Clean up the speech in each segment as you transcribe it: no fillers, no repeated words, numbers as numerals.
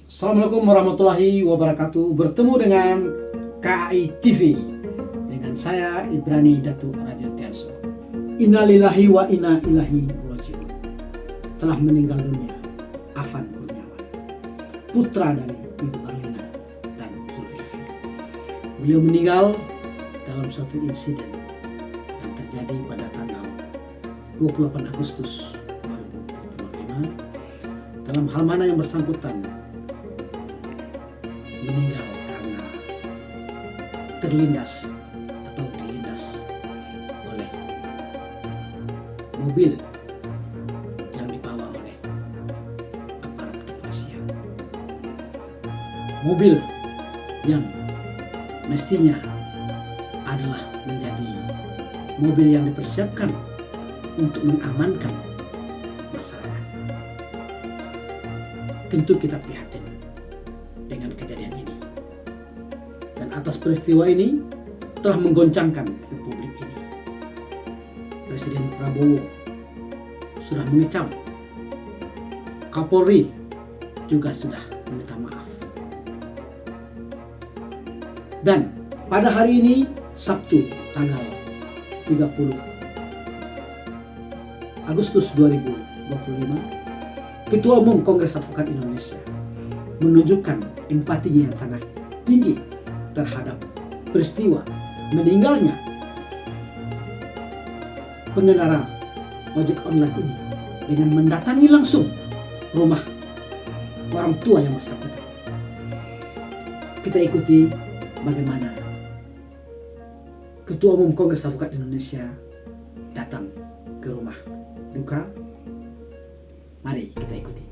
Assalamualaikum warahmatullahi wabarakatuh. Bertemu dengan KAI TV dengan saya Ibrani Datuk Rajo Tianso. Innalillahi wa inna ilaihi rajiun. Telah meninggal dunia Afan Kurniawan, putra dari Ibu Arlina dan Zulkifli. Beliau meninggal dalam suatu insiden yang terjadi pada tanggal 28 Agustus 2025 dalam hal mana yang bersangkutan meninggal karena terlindas atau dilindas oleh mobil yang dibawa oleh aparat kepolisian. Mobil yang mestinya adalah menjadi mobil yang dipersiapkan untuk mengamankan masyarakat. Tentu kita prihatin dengan kejadian ini. Dan atas peristiwa ini telah menggoncangkan Republik ini. Presiden Prabowo sudah mengecam. Kapolri juga sudah meminta maaf. Dan pada hari ini Sabtu tanggal 30 Agustus 2025, Ketua Umum Kongres Advokat Indonesia menunjukkan empatinya yang sangat tinggi terhadap peristiwa meninggalnya pengendara ojek online ini dengan mendatangi langsung rumah orang tua yang bersangkutan. Kita ikuti bagaimana Ketua Umum Kongres Advokat Indonesia datang ke rumah duka. Mari kita ikuti.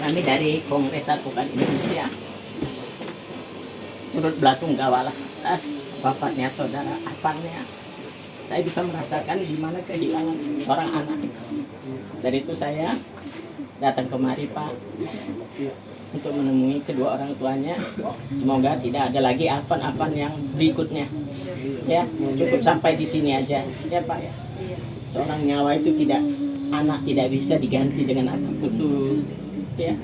Kami dari Kongres Advokat Indonesia turut belasungkawa atas wafatnya saudara Afannya. Saya bisa merasakan di mana kehilangan seorang anak. Dari itu saya datang kemari, Pak, untuk menemui kedua orang tuanya. Semoga tidak ada lagi Afan yang berikutnya. Ya, cukup sampai di sini aja, ya Pak ya. Seorang nyawa itu anak tidak bisa diganti dengan apapun. Ya,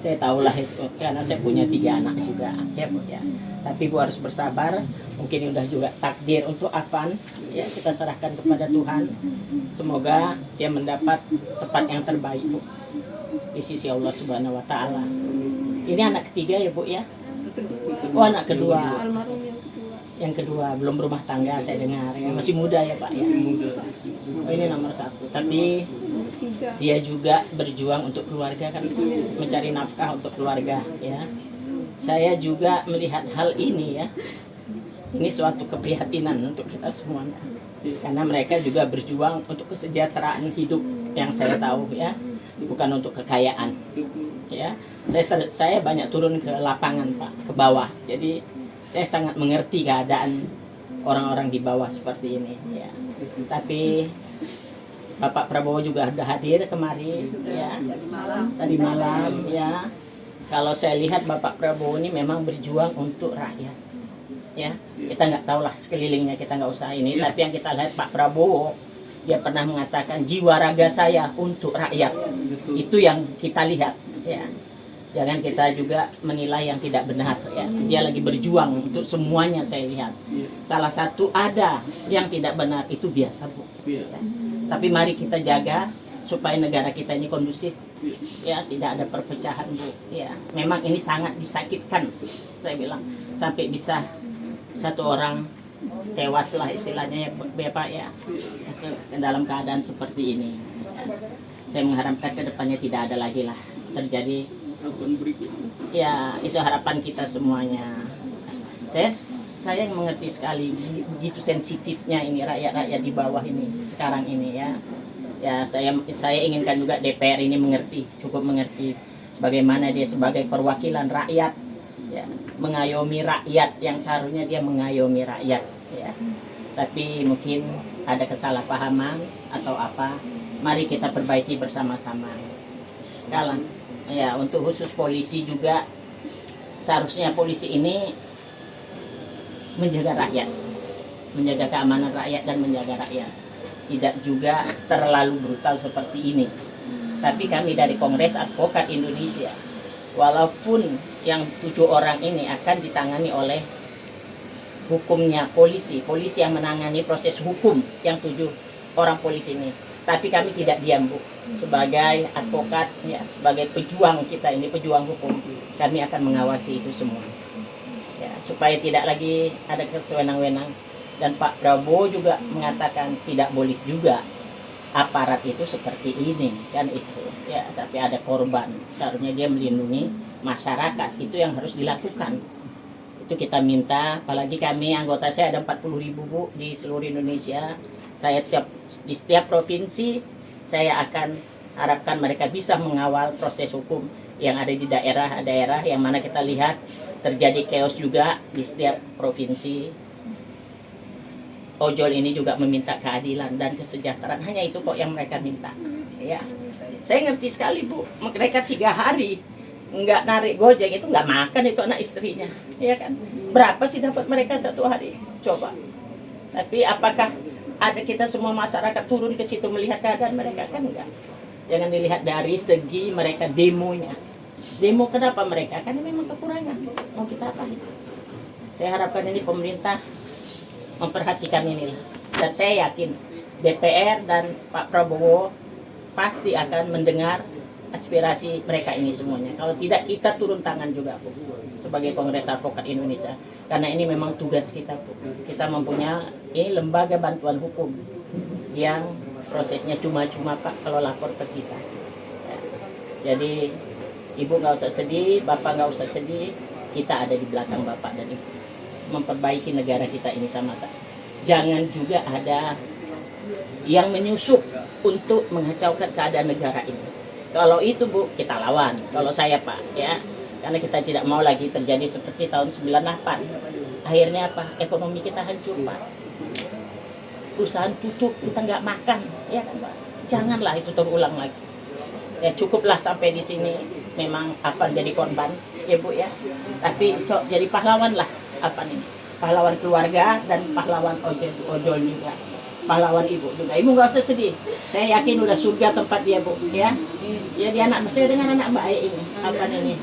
saya tahulah itu karena saya punya 3 anak juga, ya Bu ya. Tapi Bu harus bersabar. Mungkin udah juga takdir untuk Afan. Ya, kita serahkan kepada Tuhan. Semoga dia mendapat tempat yang terbaik, Bu, di sisi Allah Subhanahu Wa Taala. Ini anak ketiga ya Bu ya. Oh, anak kedua. Yang kedua belum berumah tangga, saya dengar. Masih muda ya Pak ya. Oh, ini nomor 1. Tapi dia juga berjuang untuk keluarga kan, mencari nafkah untuk keluarga ya. Saya juga melihat hal ini ya. Ini suatu keprihatinan untuk kita semuanya. Karena mereka juga berjuang untuk kesejahteraan hidup yang saya tahu ya, bukan untuk kekayaan. Ya. Saya banyak turun ke lapangan Pak, ke bawah. Jadi saya sangat mengerti keadaan orang-orang di bawah seperti ini ya. Tapi Bapak Prabowo juga sudah hadir kemari ya, tadi malam ya. Kalau saya lihat Bapak Prabowo ini memang berjuang untuk rakyat ya. Kita nggak tahulah sekelilingnya, kita nggak usah ini. Tapi yang kita lihat Pak Prabowo Dia pernah mengatakan jiwa raga saya untuk rakyat. Itu yang kita lihat, ya. Jangan kita juga menilai yang tidak benar, ya. Dia lagi berjuang untuk semuanya, saya lihat. Salah satu ada yang tidak benar, itu biasa, Bu. Ya. Tapi mari kita jaga supaya negara kita ini kondusif, ya, tidak ada perpecahan, Bu. Ya, memang ini sangat disakitkan, saya bilang, sampai bisa satu orang tewas lah istilahnya, ya Pak, ya, dalam keadaan seperti ini. Ya. Saya mengharapkan ke depannya tidak ada lagi lah terjadi. Ya, itu harapan kita semuanya. Saya mengerti sekali begitu sensitifnya ini rakyat-rakyat di bawah ini sekarang ini, ya. Ya, saya inginkan juga DPR ini mengerti, cukup mengerti bagaimana dia sebagai perwakilan rakyat, ya, mengayomi rakyat yang seharusnya dia mengayomi rakyat, ya. Tapi mungkin ada kesalahpahaman atau apa, mari kita perbaiki bersama-sama. Kalau ya, untuk khusus polisi juga, seharusnya polisi ini menjaga rakyat, menjaga keamanan rakyat dan menjaga rakyat. Tidak juga terlalu brutal seperti ini. Tapi kami dari Kongres Advokat Indonesia, walaupun yang 7 orang ini akan ditangani oleh hukumnya polisi yang menangani proses hukum yang 7 orang polisi ini. Tapi kami tidak diam, Bu. Sebagai advokat, ya, sebagai pejuang kita ini, pejuang hukum, kami akan mengawasi itu semua. Ya, supaya tidak lagi ada kesewenang-wenang. Dan Pak Prabowo juga mengatakan tidak boleh juga aparat itu seperti ini, kan itu. Ya, sampai ada korban. Seharusnya dia melindungi masyarakat, itu yang harus dilakukan. Itu kita minta, apalagi kami anggota saya ada 40.000, Bu, di seluruh Indonesia. Saya di setiap provinsi saya akan harapkan mereka bisa mengawal proses hukum yang ada di daerah-daerah yang mana kita lihat terjadi chaos juga di setiap provinsi. Ojol ini juga meminta keadilan dan kesejahteraan, hanya itu kok yang mereka minta. Ya, saya ngerti sekali, Bu, mereka 3 hari nggak narik gojek itu nggak makan itu anak istrinya, ya kan? Berapa sih dapat mereka 1 hari? Coba. Tapi apakah ada kita semua masyarakat turun ke situ melihat keadaan mereka? Kan enggak. Jangan dilihat dari segi mereka demonya. Demo kenapa mereka? Karena memang kekurangan. Mau kita apa itu? Saya harapkan ini pemerintah memperhatikan ini. Dan saya yakin DPR dan Pak Prabowo pasti akan mendengar aspirasi mereka ini semuanya. Kalau tidak, kita turun tangan juga, Bu, sebagai Kongres Advokat Indonesia. Karena ini memang tugas kita, Bu. Kita mempunyai ini lembaga bantuan hukum yang prosesnya cuma-cuma, Pak, kalau lapor ke kita. Ya. Jadi Ibu nggak usah sedih, Bapak nggak usah sedih. Kita ada di belakang Bapak dan Ibu, memperbaiki negara kita ini sama-sama. Jangan juga ada yang menyusup untuk mengacaukan keadaan negara ini. Kalau itu, Bu, kita lawan. Kalau saya, Pak, ya, karena kita tidak mau lagi terjadi seperti tahun 98. Akhirnya apa? Ekonomi kita hancur, Pak. Perusahaan tutup, kita nggak makan, ya kan, Pak? Janganlah itu terulang lagi. Ya, cukuplah sampai di sini. Memang apa jadi korban, ya, Bu, ya. Tapi jadi pahlawan lah, apa nih? Pahlawan keluarga dan pahlawan ojol juga. Pahlawan Ibu juga. Ibu nggak usah sedih. Saya yakin udah surga tempat dia, Bu, ya. Ya, dia anak saya dengan anak baik ini. Apa ini?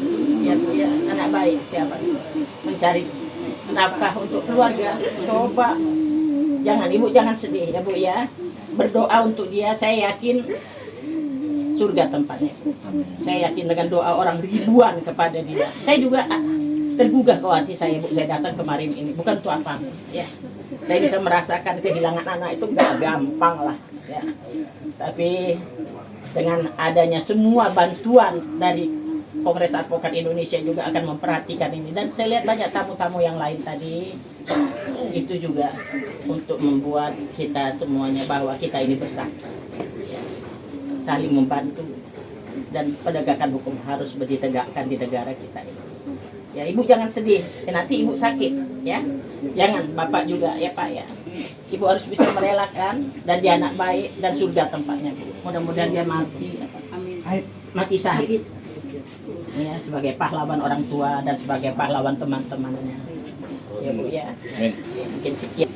Ya, Bu, ya, anak baik siapa? Mencari nafkah untuk keluarga. Coba. Jangan, Ibu jangan sedih, ya, Bu, ya. Berdoa untuk dia. Saya yakin surga tempatnya. Saya yakin dengan doa orang ribuan kepada dia. Saya juga tergugah ke hati saya, Bu. Saya datang kemarin ini bukan untuk apa, ya. Saya bisa merasakan kehilangan anak itu gak gampang lah, ya. Tapi dengan adanya semua bantuan dari Kongres Advokat Indonesia juga akan memperhatikan ini. Dan saya lihat banyak tamu-tamu yang lain tadi, itu juga untuk membuat kita semuanya bahwa kita ini bersatu, ya. Saling membantu dan penegakan hukum harus ditegakkan di negara kita ini. Ya, Ibu jangan sedih, nanti Ibu sakit, ya. Jangan, Bapak juga, ya, Pak, ya. Ibu harus bisa merelakan dan dia anak baik dan surga tempatnya, Bu. Mudah-mudahan dia mati, mati syahid. Ya, sebagai pahlawan orang tua dan sebagai pahlawan teman-temannya. Ya, Bu, ya. Mungkin sekian.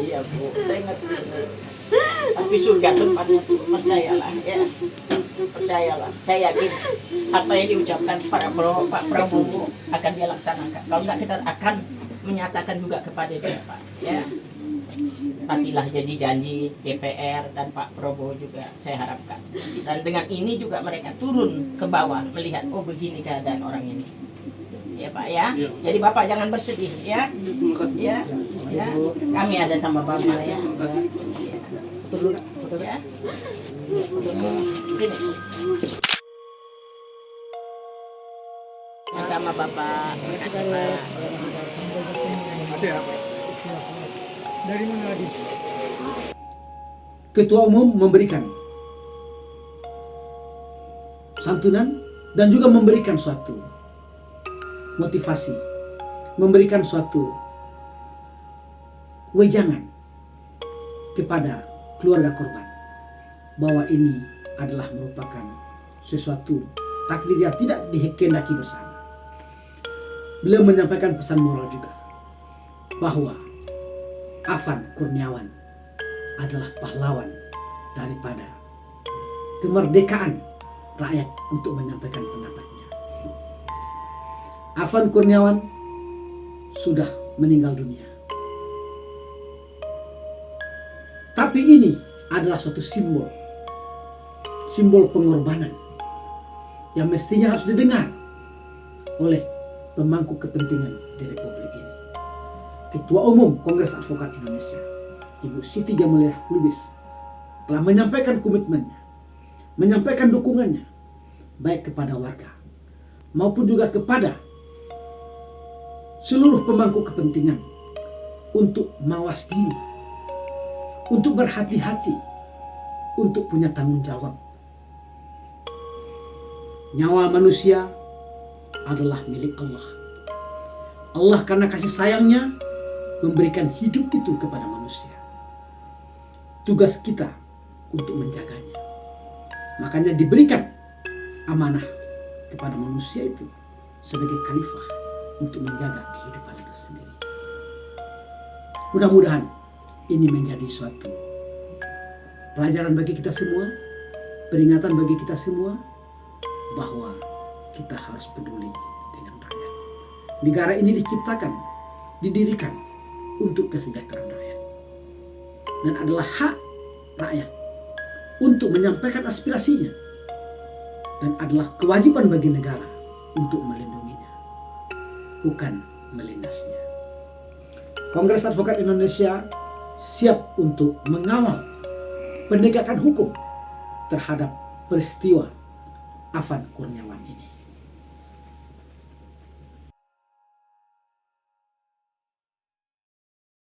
Iya, Bu. Bu, saya ngerti. Tapi surga tempatnya tuh, percayalah ya. Percayalah, saya yakin apa yang diucapkan Pak Prabowo akan dia laksanakan. Kalau enggak, kita akan menyatakan juga kepada dia, Pak. Ya, patilah jadi janji DPR dan Pak Prabowo juga saya harapkan. Dan dengan ini juga mereka turun ke bawah melihat, oh begini keadaan orang ini. Ya Pak ya. Jadi Bapak jangan bersedih ya. Ya, ya. Kami ada sama Bapak ya. Ya. Sini. Bersama Bapak. Dari mana lagi? Ketua Umum memberikan santunan dan juga memberikan suatu motivasi, memberikan suatu wejangan kepada keluarga korban bahwa ini adalah merupakan sesuatu takdir yang tidak dikehendaki bersama. Beliau menyampaikan pesan moral juga bahwa Afan Kurniawan adalah pahlawan daripada kemerdekaan rakyat untuk menyampaikan pendapatnya. Afan Kurniawan sudah meninggal dunia. Tapi ini adalah suatu simbol pengorbanan yang mestinya harus didengar oleh pemangku kepentingan di Republik ini. Ketua Umum Kongres Advokat Indonesia, Ibu Siti Jamaliah Lubis, telah menyampaikan komitmennya, menyampaikan dukungannya, baik kepada warga maupun juga kepada seluruh pemangku kepentingan untuk mawas diri, untuk berhati-hati, untuk punya tanggung jawab. Nyawa manusia adalah milik Allah. Allah karena kasih sayangnya memberikan hidup itu kepada manusia. Tugas kita untuk menjaganya. Makanya diberikan amanah kepada manusia itu sebagai khalifah untuk menjaga kehidupan itu sendiri. Mudah-mudahan ini menjadi suatu pelajaran bagi kita semua, peringatan bagi kita semua bahwa kita harus peduli dengan rakyat. Negara ini diciptakan, didirikan untuk kesejahteraan rakyat. Dan adalah hak rakyat untuk menyampaikan aspirasinya. Dan adalah kewajiban bagi negara untuk melindunginya, bukan melindasnya. Kongres Advokat Indonesia siap untuk mengawal penegakan hukum terhadap peristiwa Afan Kurniawan ini.